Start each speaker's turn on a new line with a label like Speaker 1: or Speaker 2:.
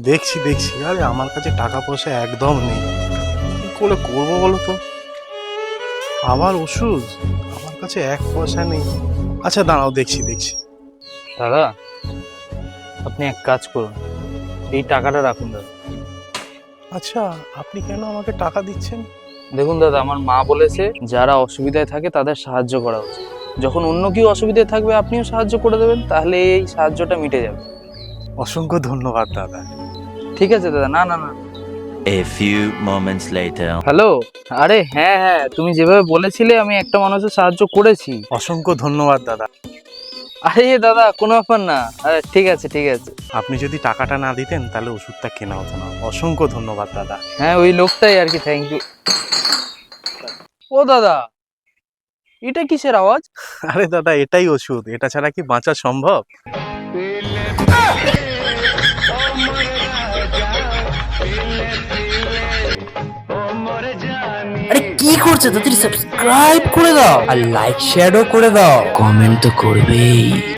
Speaker 1: দেখছি দেখছি, আরে আমার কাছে টাকা পয়সা একদম নেই, কি করে করবো বলো তো। আবার ওষুধ, আমার কাছে এক পয়সা নেই। আচ্ছা দাঁড়াও, দেখছি দেখছি।
Speaker 2: দাদা, আপনি এক কাজ করুন, এই টাকাটা রাখুন দাদা।
Speaker 1: আচ্ছা, আপনি কেন আমাকে টাকা দিচ্ছেন?
Speaker 2: দেখুন দাদা, আমার মা বলেছে যারা অসুবিধায় থাকে তাদের সাহায্য করা উচিত। যখন অন্য কেউ অসুবিধায় থাকবে আপনিও সাহায্য করে দেবেন, তাহলে এই সাহায্যটা মিটে যাবে।
Speaker 1: অসংখ্য ধন্যবাদ দাদা।
Speaker 2: ঠিক আছে দাদা। না না না,
Speaker 3: A few moments later.
Speaker 2: Hello. আরে হ্যাঁ হ্যাঁ, তুমি যেভাবে বলেছিলে আমি একটা মানুষের সাহায্য করেছি।
Speaker 1: অসংখ্য ধন্যবাদ দাদা।
Speaker 2: আরে দাদা, কোনো ব্যাপার না। আরে ঠিক আছে ঠিক আছে।
Speaker 1: আপনি যদি টাকাটা না দিতেন তাহলে ওষুধটা কেনা হতো না। অসংখ্য ধন্যবাদ দাদা।
Speaker 2: হ্যাঁ, ওই লোকটাই আর কি, থ্যাংক ইউ। ও দাদা, এটা কিসের আওয়াজ?
Speaker 1: আরে দাদা, এটাই ওষুধ, এটা ছাড়া কি বাঁচা সম্ভব?
Speaker 4: আরে কি করছো? তাড়াতাড়ি সাবস্ক্রাইব করে দাও আর লাইক শেয়ারও করে দাও, কমেন্ট তো করবেই।